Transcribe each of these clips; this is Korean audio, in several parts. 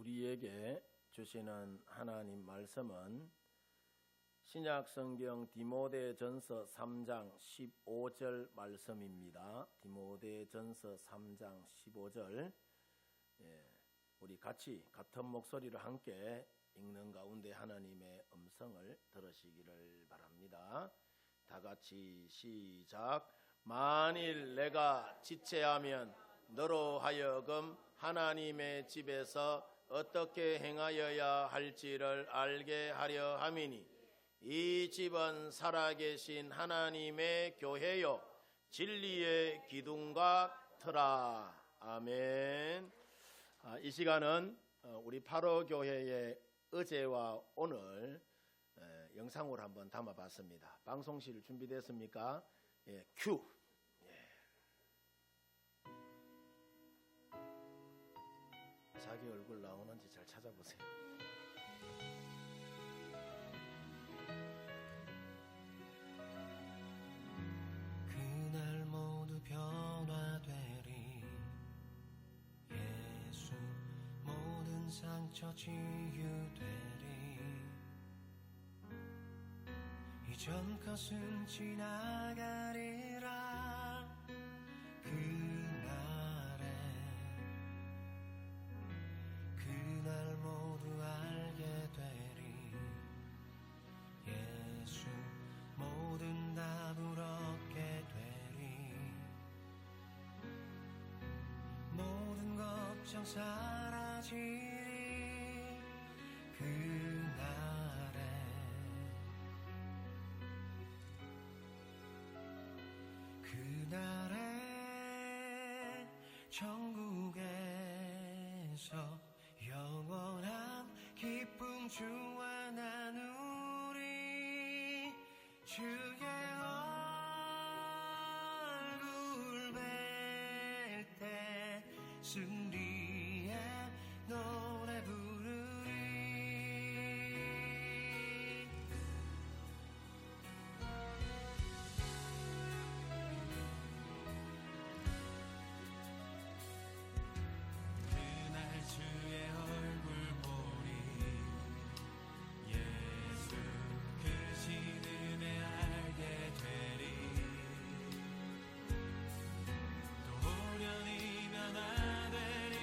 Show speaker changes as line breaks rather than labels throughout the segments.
우리에게 주시는 하나님 말씀은 신약성경 디모데전서 3장 15절 말씀입니다. 디모데전서 3장 15절 우리 같이 같은 목소리로 함께 읽는 가운데 하나님의 음성을 들으시기를 바랍니다. 다 같이 시작. 만일 내가 지체하면 너로 하여금 하나님의 집에서 어떻게 행하여야 할지를 알게 하려 함이니 이 집은 살아계신 하나님의 교회요 진리의 기둥과 터라. 아멘. 이 시간은 우리 파로교회의 어제와 오늘 영상으로 한번 담아봤습니다. 방송실 준비됐습니까? 큐. 자기 얼굴 나오는지 잘 찾아보세요.
그날 모두 변화되리. 예수 모든 상처 치유되리. 이전 것은 지나가리라. 그날 모두 알게 되리. 예수 모든 답을 얻게 되리. 모든 걱정 사라지리. 그날에 천국에서 영원한 기쁨 주와 나누리. 주의 얼굴 뵐 때 승리의 노래 부르리. 그날 주의 얼굴 보리. 예수 그 신은혜 알게 되리. 또 호련히 변화되리.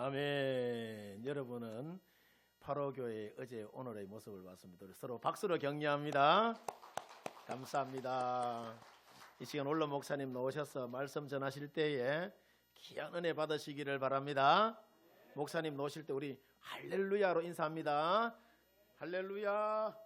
아멘. 여러분은 8호교회 어제 오늘의 모습을 봤습니다. 우리 서로 박수로 격려합니다. 감사합니다. 이 시간 올로 목사님 나오셔서 말씀 전하실 때에 귀한 은혜 받으시기를 바랍니다. 목사님 나오실 때 우리 할렐루야로 인사합니다. 할렐루야.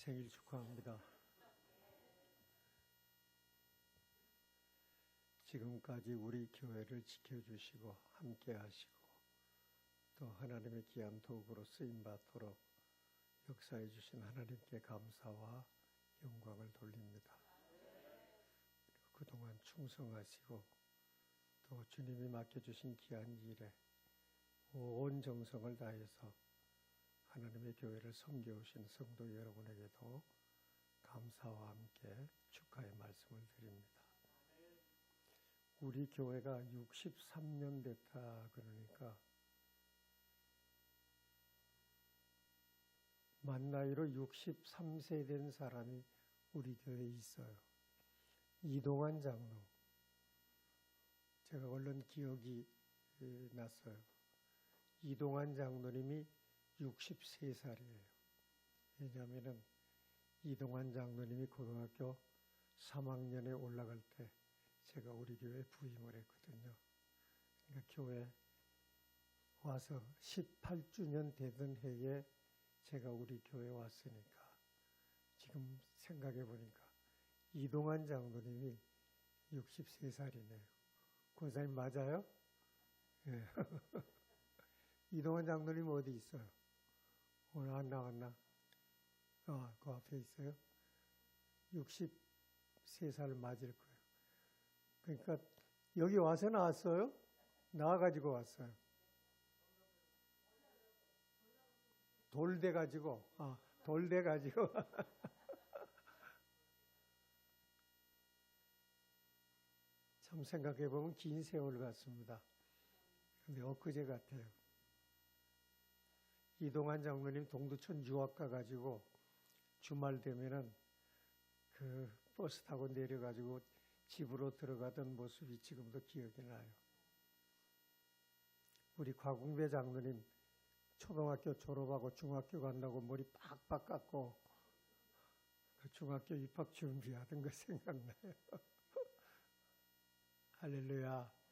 생일 축하합니다. 지금까지 우리 교회를 지켜주시고 함께 하시고 또 하나님의 귀한 도구로 쓰임받도록 역사해 주신 하나님께 감사와 영광을 돌립니다. 그동안 충성하시고 또 주님이 맡겨주신 귀한 일에 온 정성을 다해서 하나님의 교회를 섬겨오신 성도 여러분에게도 감사와 함께 축하의 말씀을 드립니다. 우리 교회가 63년 됐다 그러니까 만 나이로 63세 된 사람이 우리 교회에 있어요. 이동환 장로. 제가 얼른 기억이 났어요. 이동환 장로님이 63살이에요. 왜냐하면 이동환 장로님이 고등학교 3학년에 올라갈 때 제가 우리 교회에 부임을 했거든요. 그러니까 교회 와서 18주년 되던 해에 제가 우리 교회에 왔으니까 지금 생각해 보니까 이동환 장로님이 63살이네요. 권사님 맞아요? 예. 이동환 장로님 어디 있어요? 오늘 안 나왔나? 그 앞에 있어요. 63살 맞을 거예요. 그러니까 여기 와서 나왔어요? 나와가지고 왔어요. 돌돼가지고, 돌돼가지고. 참 생각해보면 긴 세월 같습니다. 근데 엊그제 같아요. 이동환 장로님 동두천 유학 가가지고 주말 되면은 그 버스 타고 내려가지고 집으로 들어가던 모습이 지금도 기억이 나요. 우리 곽웅배 장로님 초등학교 졸업하고 중학교 간다고 머리 빡빡 깎고 그 중학교 입학 준비하던 거 생각나요. 할렐루야.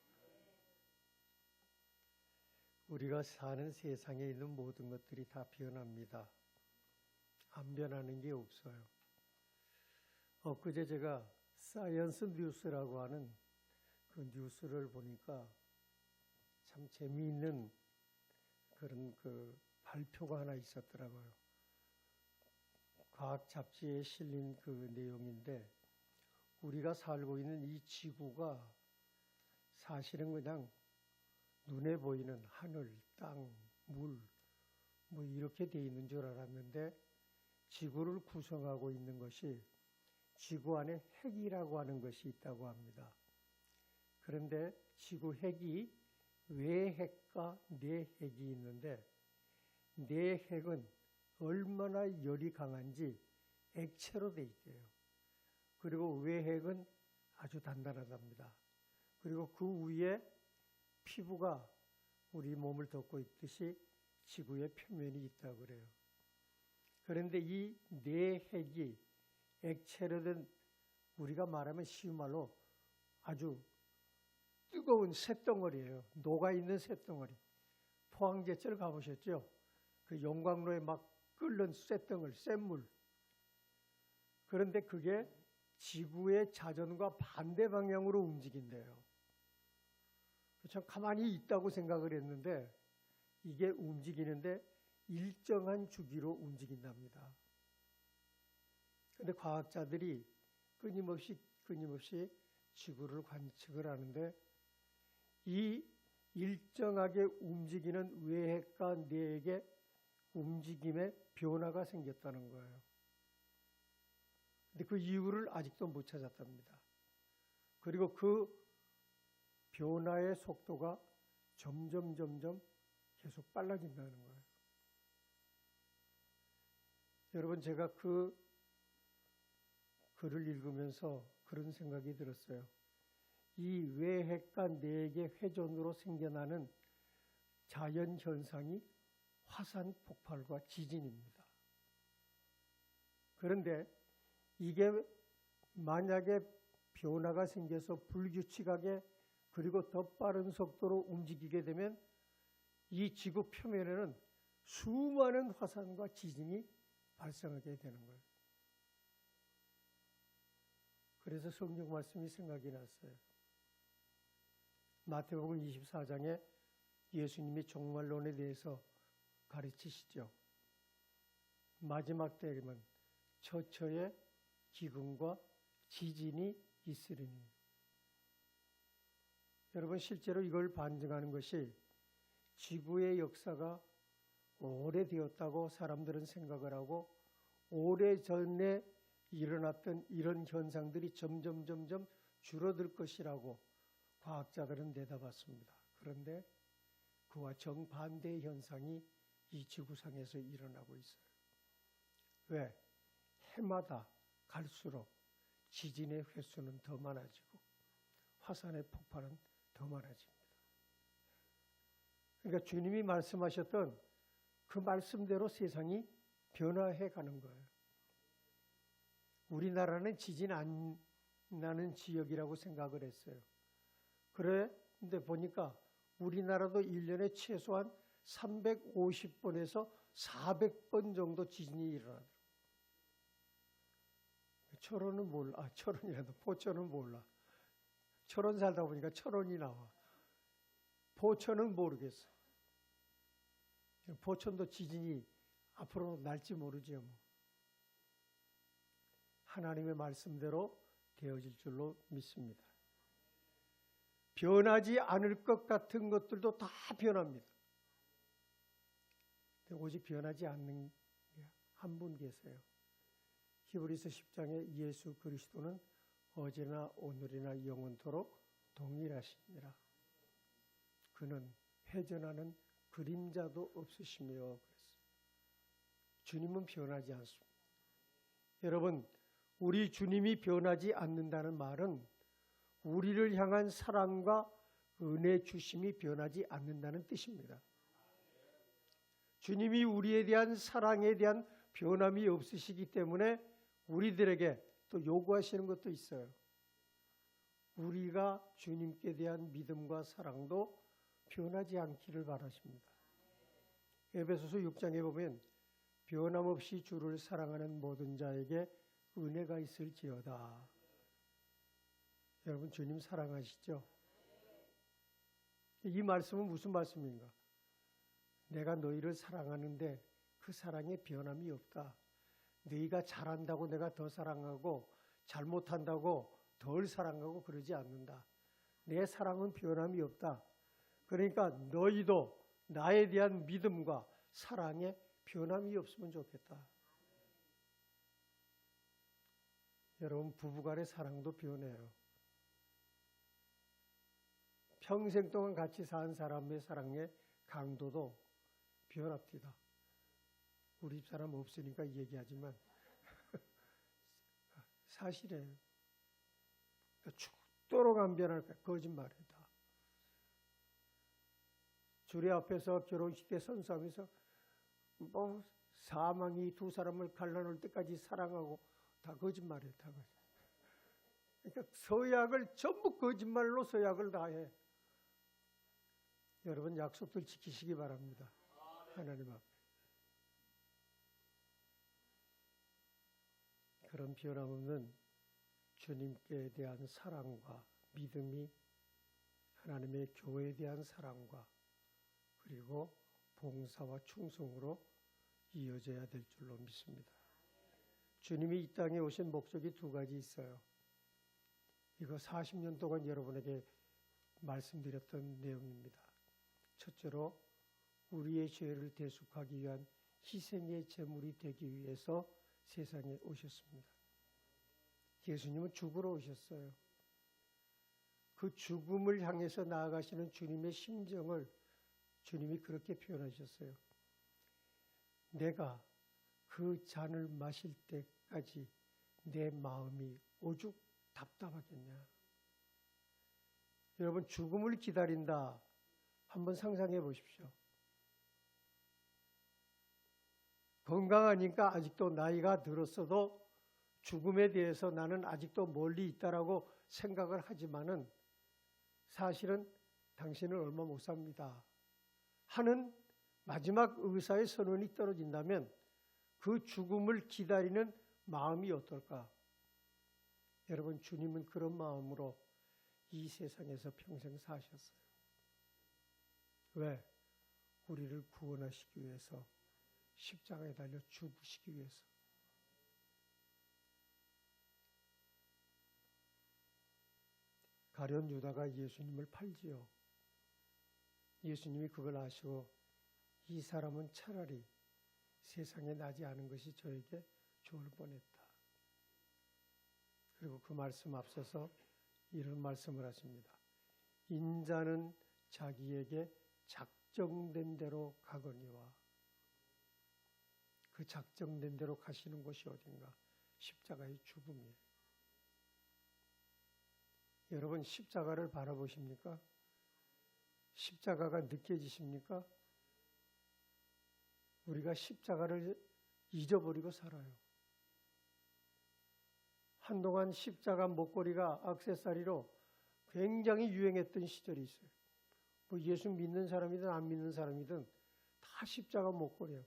우리가 사는 세상에 있는 모든 것들이 다 변합니다. 안 변하는 게 없어요. 엊그제 제가 사이언스 뉴스라고 하는 그 뉴스를 보니까 참 재미있는 그런 그 발표가 하나 있었더라고요. 과학 잡지에 실린 그 내용인데 우리가 살고 있는 이 지구가 사실은 그냥 눈에 보이는 하늘, 땅, 물, 뭐 이렇게 돼 있는 줄 알았는데 지구를 구성하고 있는 것이 지구 안에 핵이라고 하는 것이 있다고 합니다. 그런데 지구 핵이 외핵과 내핵이 있는데 내핵은 얼마나 열이 강한지 액체로 돼 있대요. 그리고 외핵은 아주 단단하답니다. 그리고 그 위에 피부가 우리 몸을 덮고 있듯이 지구의 표면이 있다고 그래요. 그런데 이 내핵이 액체로 된 우리가 말하면 쉬운 말로 아주 뜨거운 쇳덩어리예요. 녹아있는 쇳덩어리. 포항제철 가보셨죠? 그 용광로에 막 끓는 쇳덩어리, 쇳물. 그런데 그게 지구의 자전과 반대 방향으로 움직인대요. 참 가만히 있다고 생각을 했는데 이게 움직이는데 일정한 주기로 움직인답니다. 그런데 과학자들이 끊임없이 지구를 관측을 하는데 이 일정하게 움직이는 외핵과 내핵의 움직임에 변화가 생겼다는 거예요. 근데 그 이유를 아직도 못 찾았답니다. 그리고 그 변화의 속도가 점점 계속 빨라진다는 거예요. 여러분, 제가 그 글을 읽으면서 그런 생각이 들었어요. 이 외핵과 내계 회전으로 생겨나는 자연 현상이 화산 폭발과 지진입니다. 그런데 이게 만약에 변화가 생겨서 불규칙하게 그리고 더 빠른 속도로 움직이게 되면 이 지구 표면에는 수많은 화산과 지진이 발생하게 되는 거예요. 그래서 성경 말씀이 생각이 났어요. 마태복음 24장에 예수님이 종말론에 대해서 가르치시죠. 마지막 때에는 처처에 기근과 지진이 있으리니. 여러분, 실제로 이걸 반증하는 것이 지구의 역사가 오래되었다고 사람들은 생각을 하고 오래전에 일어났던 이런 현상들이 점점 줄어들 것이라고 과학자들은 내다봤습니다. 그런데 그와 정반대의 현상이 이 지구상에서 일어나고 있어요. 왜? 해마다 갈수록 지진의 횟수는 더 많아지고 화산의 폭발은 더 많아집니다. 그러니까 주님이 말씀하셨던 그 말씀대로 세상이 변화해 가는 거예요. 우리나라는 지진 안 나는 지역이라고 생각을 했어요. 그런데 보니까 우리나라도 1년에 최소한 350번에서 400번 정도 지진이 일어나더라고요. 철원은 몰라. 철원이라도 포천은 몰라. 철원 살다 보니까 철원이 나와. 포천은 모르겠어. 포천도 지진이 앞으로 날지 모르죠. 뭐. 하나님의 말씀대로 되어질 줄로 믿습니다. 변하지 않을 것 같은 것들도 다 변합니다. 오직 변하지 않는 한 분 계세요. 히브리서 10장에 예수 그리스도는 어제나 오늘이나 영원토록 동일하시니라. 그는 회전하는 그림자도 없으시며 그랬어요. 주님은 변하지 않습니다. 여러분, 우리 주님이 변하지 않는다는 말은 우리를 향한 사랑과 은혜 주심이 변하지 않는다는 뜻입니다. 주님이 우리에 대한 사랑에 대한 변함이 없으시기 때문에 우리들에게 또 요구하시는 것도 있어요. 우리가 주님께 대한 믿음과 사랑도 변하지 않기를 바라십니다. 에베소서 6장에 보면 변함없이 주를 사랑하는 모든 자에게 은혜가 있을지어다. 여러분, 주님 사랑하시죠? 이 말씀은 무슨 말씀인가? 내가 너희를 사랑하는데 그 사랑에 변함이 없다. 너희가 잘한다고 내가 더 사랑하고 잘못한다고 덜 사랑하고 그러지 않는다. 내 사랑은 변함이 없다. 그러니까 너희도 나에 대한 믿음과 사랑에 변함이 없으면 좋겠다. 여러분, 부부간의 사랑도 변해요. 평생 동안 같이 산 사람의 사랑의 강도도 변합니다. 우리 집사람 없으니까 얘기하지만 사실이에요. 죽도록 안 변할 거야. 거짓말이다. 주례 앞에서 결혼식 때 선수하면서 뭐 사망이 두 사람을 갈라놓을 때까지 사랑하고 다 거짓말이에요. 다 거짓말. 그러니까 서약을 전부 거짓말로 서약을 다 해. 여러분, 약속들 지키시기 바랍니다. 하나님 앞에. 그런 변함없는 주님께 대한 사랑과 믿음이 하나님의 교회에 대한 사랑과 그리고 봉사와 충성으로 이어져야 될 줄로 믿습니다. 주님이 이 땅에 오신 목적이 두 가지 있어요. 이거 40년 동안 여러분에게 말씀드렸던 내용입니다. 첫째로 우리의 죄를 대속하기 위한 희생의 제물이 되기 위해서 세상에 오셨습니다. 예수님은 죽으러 오셨어요. 그 죽음을 향해서 나아가시는 주님의 심정을 주님이 그렇게 표현하셨어요. 내가 그 잔을 마실 때까지 내 마음이 오죽 답답하겠냐. 여러분, 죽음을 기다린다. 한번 상상해 보십시오. 건강하니까 아직도 나이가 들었어도 죽음에 대해서 나는 아직도 멀리 있다라고 생각을 하지만은 사실은 당신은 얼마 못 삽니다 하는 마지막 의사의 선언이 떨어진다면 그 죽음을 기다리는 마음이 어떨까? 여러분, 주님은 그런 마음으로 이 세상에서 평생 사셨어요. 왜? 우리를 구원하시기 위해서, 십자가에 달려 죽으시기 위해서. 가룟 유다가 예수님을 팔지요. 예수님이 그걸 아시고 이 사람은 차라리 세상에 나지 않은 것이 저에게 좋을 뻔했다. 그리고 그 말씀 앞서서 이런 말씀을 하십니다. 인자는 자기에게 작정된 대로 가거니와. 그 작정된 대로 가시는 곳이 어딘가? 십자가의 죽음이에요. 여러분, 십자가를 바라보십니까? 십자가가 느껴지십니까? 우리가 십자가를 잊어버리고 살아요. 한동안 십자가 목걸이가 액세서리로 굉장히 유행했던 시절이 있어요. 뭐 예수 믿는 사람이든 안 믿는 사람이든 다 십자가 목걸이에요.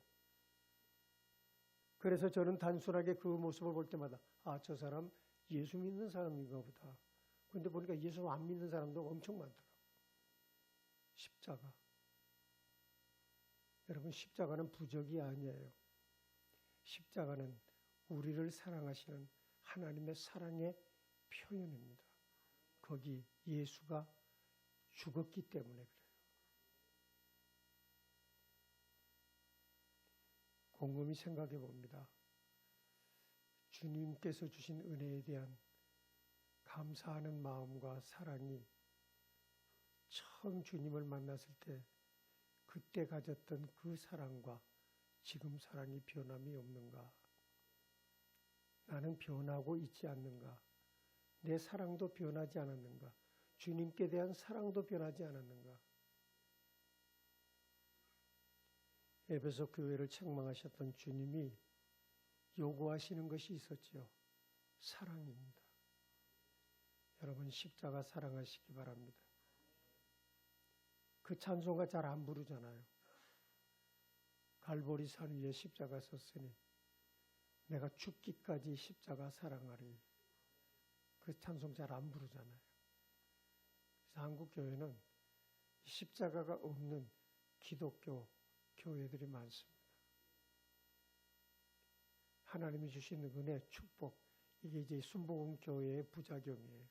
그래서 저는 단순하게 그 모습을 볼 때마다 아, 저 사람 예수 믿는 사람인가 보다. 그런데 보니까 예수 안 믿는 사람도 엄청 많더라고요. 십자가. 여러분, 십자가는 부적이 아니에요. 십자가는 우리를 사랑하시는 하나님의 사랑의 표현입니다. 거기 예수가 죽었기 때문에 그래요. 곰곰이 생각해 봅니다. 주님께서 주신 은혜에 대한 감사하는 마음과 사랑이 처음 주님을 만났을 때 그때 가졌던 그 사랑과 지금 사랑이 변함이 없는가? 나는 변하고 있지 않는가? 내 사랑도 변하지 않았는가? 주님께 대한 사랑도 변하지 않았는가? 에베소 교회를 책망하셨던 주님이 요구하시는 것이 있었지요. 사랑입니다. 여러분, 십자가 사랑하시기 바랍니다. 그 찬송가 잘 안 부르잖아요. 갈보리 산 위에 십자가 섰으니 내가 죽기까지 십자가 사랑하리. 그 찬송 잘 안 부르잖아요. 그래서 한국 교회는 십자가가 없는 기독교 교회들이 많습니다. 하나님이 주시는 은혜, 축복, 이게 이제 순복음 교회의 부작용이에요.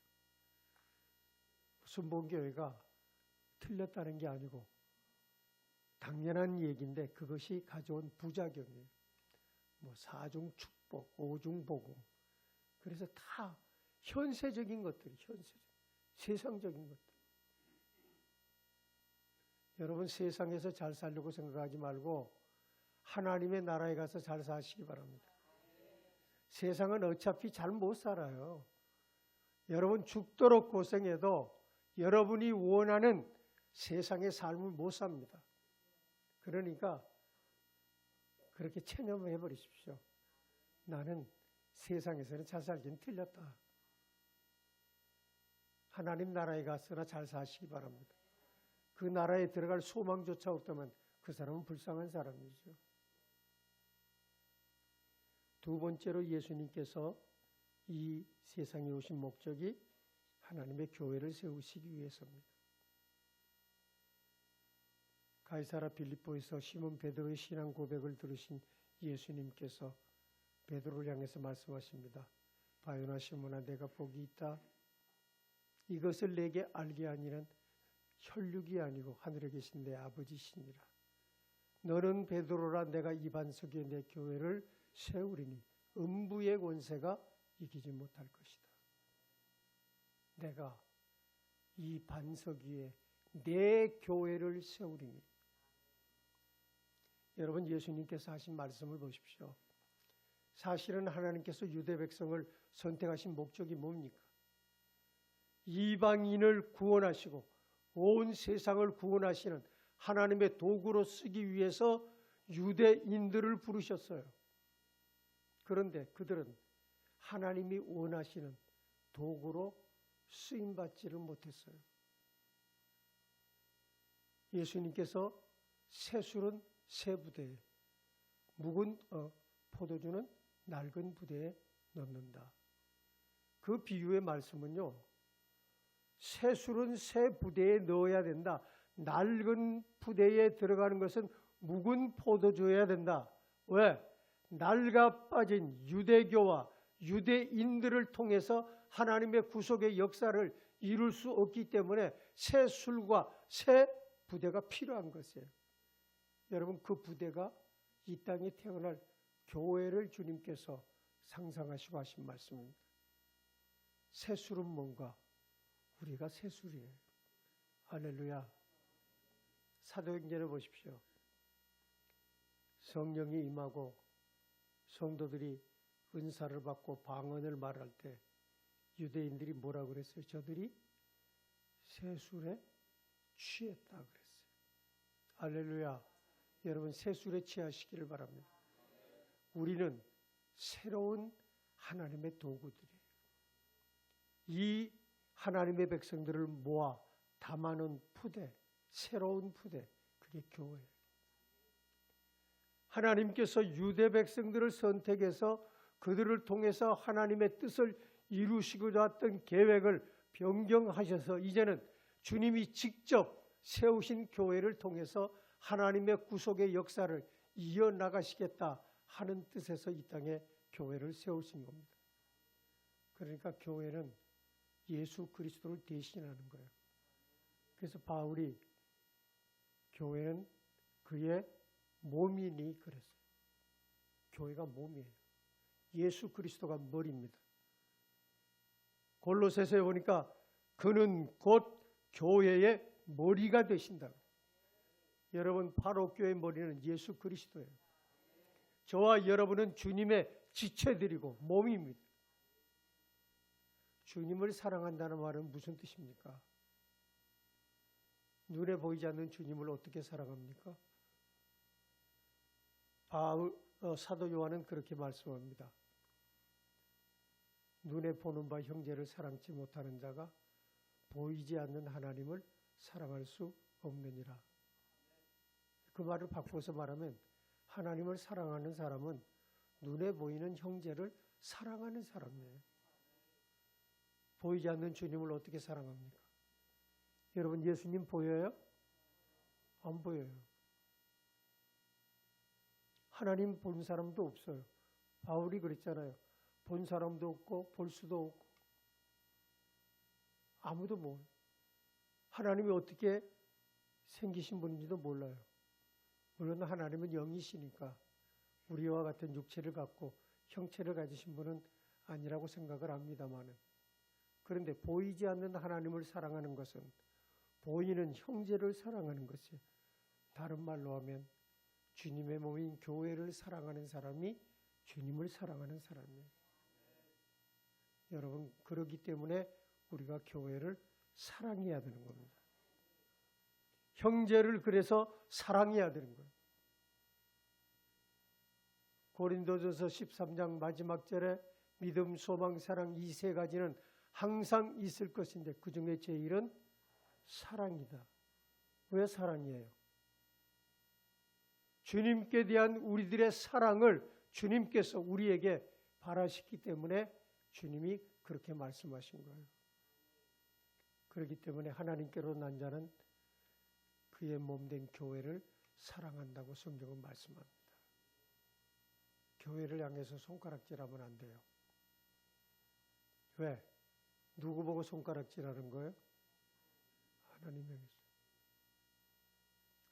순복음 교회가 틀렸다는 게 아니고 당연한 얘기인데 그것이 가져온 부작용이에요. 뭐 사중 축복, 오중 복음. 그래서 다 현세적인 것들이 세상적인 것들. 여러분, 세상에서 잘 살려고 생각하지 말고 하나님의 나라에 가서 잘 사시기 바랍니다. 세상은 어차피 잘 못 살아요. 여러분, 죽도록 고생해도 여러분이 원하는 세상의 삶을 못 삽니다. 그러니까 그렇게 체념해 버리십시오. 나는 세상에서는 잘 살긴 틀렸다. 하나님 나라에 가서나 잘 사시기 바랍니다. 그 나라에 들어갈 소망조차 없다면 그 사람은 불쌍한 사람이죠. 두 번째로 예수님께서 이 세상에 오신 목적이 하나님의 교회를 세우시기 위해서입니다. 가이사라 빌립보에서 시몬 베드로의 신앙 고백을 들으신 예수님께서 베드로를 향해서 말씀하십니다. 바요나 시몬아, 내가 복이 있다. 이것을 내게 알게 하니는 혈육이 아니고 하늘에 계신 내 아버지시니라. 너는 베드로라, 내가 이 반석 위에 내 교회를 세우리니 음부의 권세가 이기지 못할 것이다. 내가 이 반석 위에 내 교회를 세우리니. 여러분, 예수님께서 하신 말씀을 보십시오. 사실은 하나님께서 유대 백성을 선택하신 목적이 뭡니까? 이방인을 구원하시고 온 세상을 구원하시는 하나님의 도구로 쓰기 위해서 유대인들을 부르셨어요. 그런데 그들은 하나님이 원하시는 도구로 쓰임받지를 못했어요. 예수님께서 새술은 새 부대에, 묵은 포도주는 낡은 부대에 넣는다. 그 비유의 말씀은요, 새술은 새 부대에 넣어야 된다. 낡은 부대에 들어가는 것은 묵은 포도주여야 된다. 왜? 낡아 빠진 유대교와 유대인들을 통해서 하나님의 구속의 역사를 이룰 수 없기 때문에 새 술과 새 부대가 필요한 것이에요. 여러분, 그 부대가 이 땅에 태어날 교회를 주님께서 상상하시고 하신 말씀입니다. 새 술은 뭔가? 우리가 새 술이에요. 할렐루야. 사도행전을 보십시오. 성령이 임하고 성도들이 은사를 받고 방언을 말할 때 유대인들이 뭐라 그랬어요? 저들이 새 술에 취했다 그랬어요. 할렐루야. 여러분, 새 술에 취하시기를 바랍니다. 우리는 새로운 하나님의 도구들이에요. 이 하나님의 백성들을 모아 담아놓은 푸대, 새로운 푸대, 그게 교회예요. 하나님께서 유대 백성들을 선택해서 그들을 통해서 하나님의 뜻을 이루시고자 했던 계획을 변경하셔서 이제는 주님이 직접 세우신 교회를 통해서 하나님의 구속의 역사를 이어나가시겠다 하는 뜻에서 이 땅에 교회를 세우신 겁니다. 그러니까 교회는 예수 그리스도를 대신하는 거예요. 그래서 바울이 교회는 그의 몸이니 그랬어요. 교회가 몸이에요. 예수 그리스도가 머리입니다. 골로새서에 보니까 그는 곧 교회의 머리가 되신다. 여러분, 바로교회의 머리는 예수 그리스도예요. 저와 여러분은 주님의 지체들이고 몸입니다. 주님을 사랑한다는 말은 무슨 뜻입니까? 눈에 보이지 않는 주님을 어떻게 사랑합니까? 사도 요한은 그렇게 말씀합니다. 눈에 보는 바 형제를 사랑치 못하는 자가 보이지 않는 하나님을 사랑할 수 없느니라. 그 말을 바꿔서 말하면 하나님을 사랑하는 사람은 눈에 보이는 형제를 사랑하는 사람이에요. 보이지 않는 주님을 어떻게 사랑합니까? 여러분, 예수님 보여요? 안 보여요. 하나님 본 사람도 없어요. 바울이 그랬잖아요. 본 사람도 없고 볼 수도 없고 아무도 몰라요. 하나님이 어떻게 생기신 분인지도 몰라요. 물론 하나님은 영이시니까 우리와 같은 육체를 갖고 형체를 가지신 분은 아니라고 생각을 합니다마는, 그런데 보이지 않는 하나님을 사랑하는 것은 보이는 형제를 사랑하는 것이에요. 다른 말로 하면 주님의 몸인 교회를 사랑하는 사람이 주님을 사랑하는 사람이에요. 여러분, 그렇기 때문에 우리가 교회를 사랑해야 되는 겁니다. 형제를 그래서 사랑해야 되는 거예요. 고린도전서 13장 마지막 절에 믿음, 소망, 사랑 이 세 가지는 항상 있을 것인데 그 중에 제일은 사랑이다. 왜 사랑이에요? 주님께 대한 우리들의 사랑을 주님께서 우리에게 바라시기 때문에 주님이 그렇게 말씀하신 거예요. 그렇기 때문에 하나님께로 난 자는 그의 몸된 교회를 사랑한다고 성경은 말씀합니다. 교회를 향해서 손가락질하면 안 돼요. 왜? 누구 보고 손가락질하는 거예요? 하나님 향해서.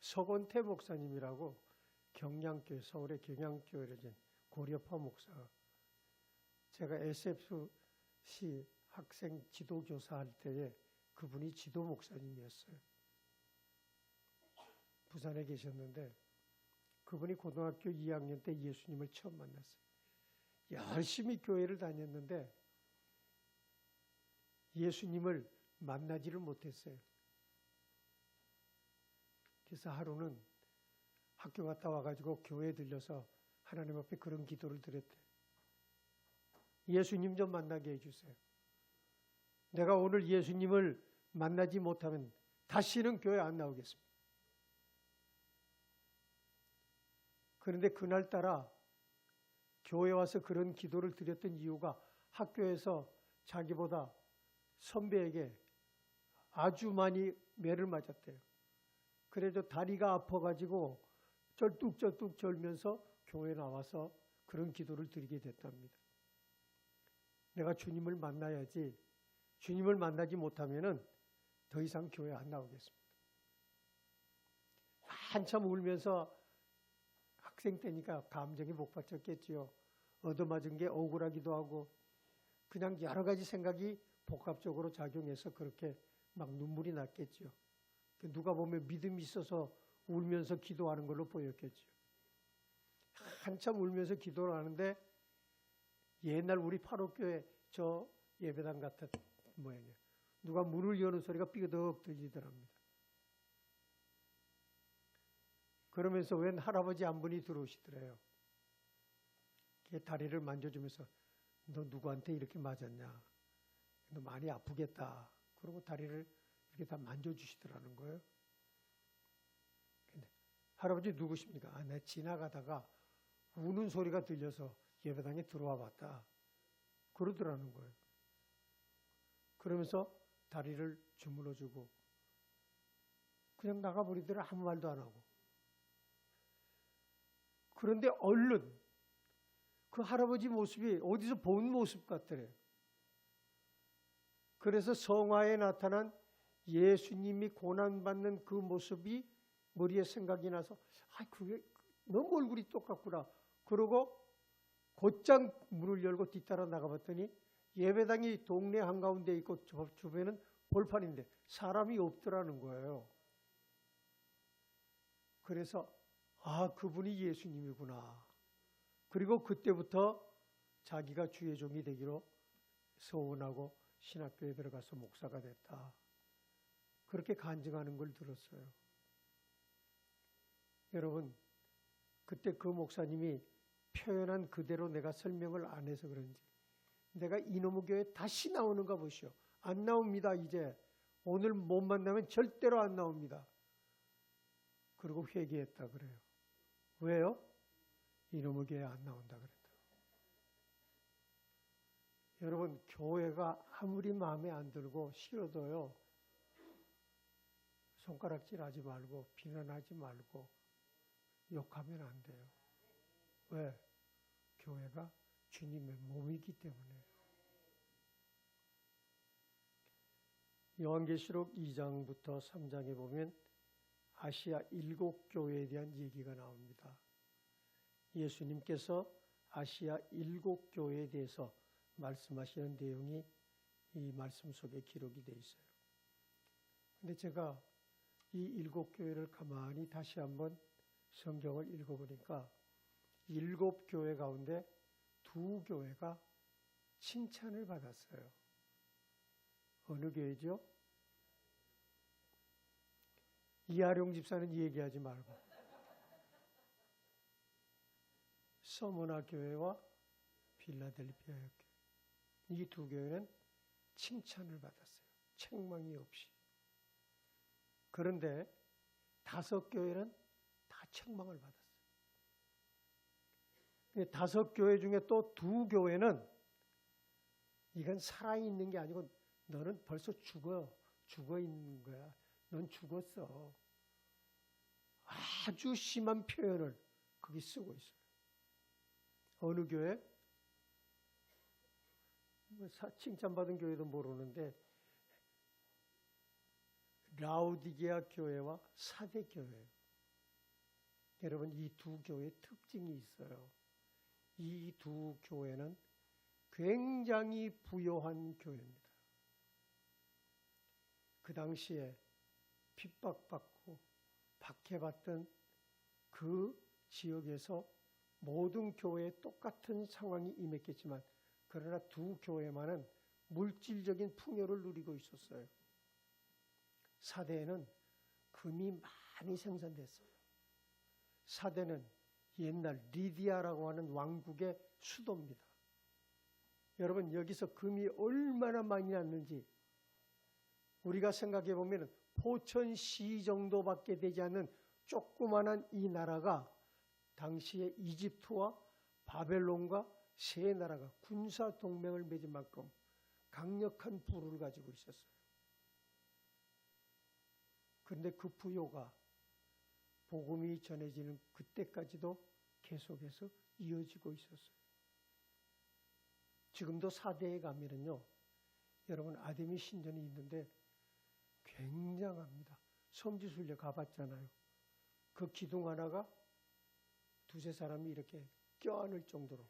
서건태 목사님이라고 경량교회, 서울의 경량교회를 진 고려파 목사, 제가 SFC 학생 지도교사 할 때에 그분이 지도 목사님이었어요. 부산에 계셨는데 그분이 고등학교 2학년 때 예수님을 처음 만났어요. 열심히 교회를 다녔는데 예수님을 만나지를 못했어요. 그래서 하루는 학교 갔다 와가지고 교회에 들려서 하나님 앞에 그런 기도를 드렸대. 예수님 좀 만나게 해주세요. 내가 오늘 예수님을 만나지 못하면 다시는 교회 안 나오겠습니다. 그런데 그날따라 교회 와서 그런 기도를 드렸던 이유가 학교에서 자기보다 선배에게 아주 많이 매를 맞았대요. 그래도 다리가 아파가지고 쩔뚝쩔뚝 절면서 교회에 나와서 그런 기도를 드리게 됐답니다. 내가 주님을 만나야지, 주님을 만나지 못하면은 더 이상 교회 안 나오겠습니다. 한참 울면서 학생 때니까 감정이 복받쳤겠지요. 얻어맞은 게 억울하기도 하고 그냥 여러 가지 생각이 복합적으로 작용해서 그렇게 막 눈물이 났겠지요. 누가 보면 믿음이 있어서 울면서 기도하는 걸로 보였겠지요. 한참 울면서 기도를 하는데 옛날 우리 파록교회 저 예배당 같은 모양이에요. 누가 문을 여는 소리가 삐그덕 들리더랍니다. 그러면서 웬 할아버지 한 분이 들어오시더래요. 다리를 만져주면서 너 누구한테 이렇게 맞았냐? 너 많이 아프겠다. 그러고 다리를 이렇게 다 만져주시더라는 거예요. 근데 할아버지 누구십니까? 아, 내가 지나가다가 우는 소리가 들려서 예배당에 들어와 봤다. 그러더라는 거예요. 그러면서 다리를 주물러주고 그냥 나가버리더라. 아무 말도 안 하고. 그런데 얼른 그 할아버지 모습이 어디서 본 모습 같더래요. 그래서 성화에 나타난 예수님이 고난받는 그 모습이 머리에 생각이 나서 아, 그게 너무 얼굴이 똑같구나. 그러고 곧장 문을 열고 뒤따라 나가봤더니 예배당이 동네 한가운데 있고 주변은 벌판인데 사람이 없더라는 거예요. 그래서 아, 그분이 예수님이구나. 그리고 그때부터 자기가 주의 종이 되기로 서원하고 신학교에 들어가서 목사가 됐다. 그렇게 간증하는 걸 들었어요. 여러분, 그때 그 목사님이 표현한 그대로 내가 설명을 안 해서 그런지 내가 이놈의 교회에 다시 나오는가 보시오. 안 나옵니다. 이제 오늘 못 만나면 절대로 안 나옵니다. 그리고 회개했다 그래요. 왜요? 이놈의 교회에 안 나온다 그랬다. 여러분, 교회가 아무리 마음에 안 들고 싫어도요, 손가락질하지 말고 비난하지 말고 욕하면 안 돼요. 왜? 교회가 주님의 몸이기 때문에. 요한계시록 2장부터 3장에 보면 아시아 7교회에 대한 얘기가 나옵니다. 예수님께서 아시아 7교회에 대해서 말씀하시는 내용이 이 말씀 속에 기록이 되어 있어요. 근데 제가 이 7교회를 가만히 다시 한번 성경을 읽어보니까 7교회 가운데 2교회가 칭찬을 받았어요. 어느 교회죠? 이하룡 집사는 얘기하지 말고 서머나 교회와 필라델피아 교회, 이 2교회는 칭찬을 받았어요. 책망이 없이. 그런데 5교회는 다 책망을 받았어요. 5교회 중에 또 2교회는 이건 살아있는 게 아니고 너는 벌써 죽어 있는 거야. 넌 죽었어. 아주 심한 표현을 거기 쓰고 있어요. 어느 교회? 칭찬받은 교회도 모르는데 라우디게아 교회와 사대 교회. 여러분, 이 2교회의 특징이 있어요. 이 2교회는 굉장히 부요한 교회입니다. 그 당시에 핍박받고 박해받던 그 지역에서 모든 교회에 똑같은 상황이 임했겠지만 그러나 두 교회만은 물질적인 풍요를 누리고 있었어요. 사대에는 금이 많이 생산됐어요. 사대는 옛날 리디아라고 하는 왕국의 수도입니다. 여러분 여기서 금이 얼마나 많이 났는지 우리가 생각해 보면 포천시 정도밖에 되지 않는 조그만한 이 나라가 당시에 이집트와 바벨론과 세 나라가 군사 동맹을 맺은 만큼 강력한 부를 가지고 있었어요. 그런데 그 부요가 복음이 전해지는 그때까지도 계속해서 이어지고 있었어요. 지금도 사대에 가면은요, 여러분 아데미 신전이 있는데 굉장합니다. 성지순례 가봤잖아요. 그 기둥 하나가 두세 사람이 이렇게 껴안을 정도로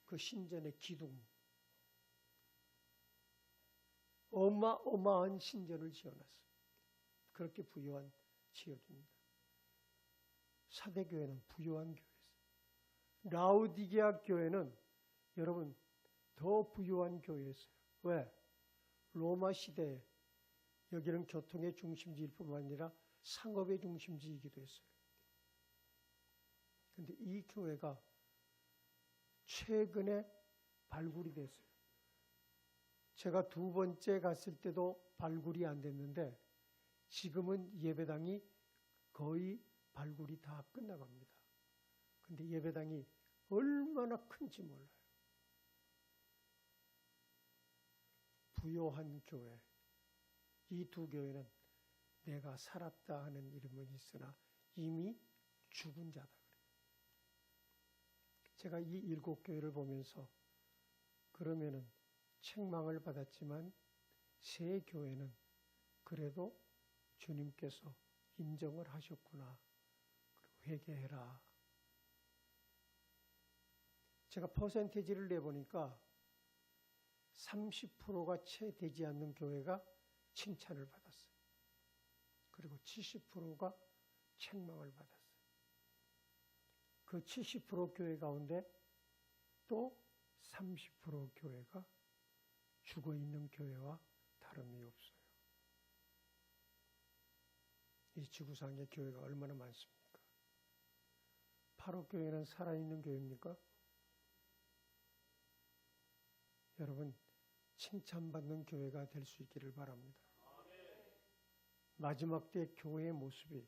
그 신전의 기둥, 어마어마한 신전을 지어놨어요. 그렇게 부유한 지역입니다. 사대교회는 부유한 교회였어요. 라우디게아 교회는 여러분 더 부유한 교회였어요. 왜? 로마 시대에 여기는 교통의 중심지일 뿐만 아니라 상업의 중심지이기도 했어요. 그런데 이 교회가 최근에 발굴이 됐어요. 제가 두 번째 갔을 때도 발굴이 안 됐는데 지금은 예배당이 거의 발굴이 다 끝나갑니다. 근데 예배당이 얼마나 큰지 몰라요. 부요한 교회. 이 두 교회는 내가 살았다 하는 이름은 있으나 이미 죽은 자다. 제가 이 7교회를 보면서 그러면은 책망을 받았지만 세 교회는 그래도 주님께서 인정을 하셨구나. 회개해라. 제가 퍼센테이지를 내보니까 30%가 채 되지 않는 교회가 칭찬을 받았어요. 그리고 70%가 책망을 받았어요. 그 70% 교회 가운데 또 30% 교회가 죽어있는 교회와 다름이 없어요. 이 지구상의 교회가 얼마나 많습니까? 파롯교회는 살아있는 교회입니까? 여러분 칭찬받는 교회가 될 수 있기를 바랍니다. 마지막 때 교회의 모습이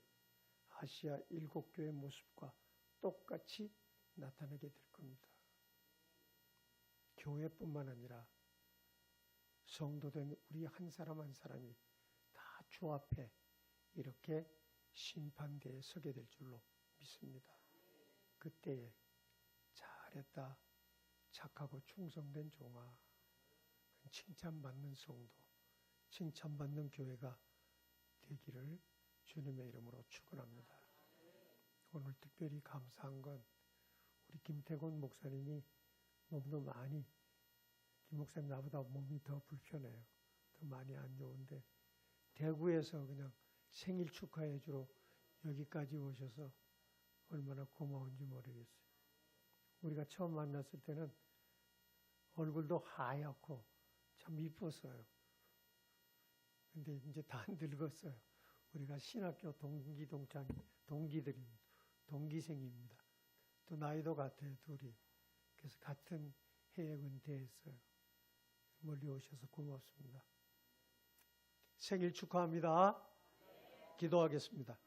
아시아 7교회의 모습과 똑같이 나타나게 될 겁니다. 교회뿐만 아니라 성도된 우리 한 사람 한 사람이 다 주 앞에 이렇게 심판대에 서게 될 줄로 믿습니다. 그때에 잘했다, 착하고 충성된 종아, 칭찬받는 성도, 칭찬받는 교회가 되기를 주님의 이름으로 축원합니다. 오늘 특별히 감사한 건 우리 김태곤 목사님이 몸도 많이, 김 목사님 나보다 몸이 더 불편해요. 더 많이 안 좋은데 대구에서 그냥 생일 축하해 주러 여기까지 오셔서 얼마나 고마운지 모르겠어요. 우리가 처음 만났을 때는 얼굴도 하얗고 참 이뻤어요. 근데 이제 다 늙었어요. 우리가 신학교 동기들입니다. 동기생입니다. 또 나이도 같아요, 둘이. 그래서 같은 해에 은퇴했어요. 멀리 오셔서 고맙습니다. 생일 축하합니다. 기도하겠습니다.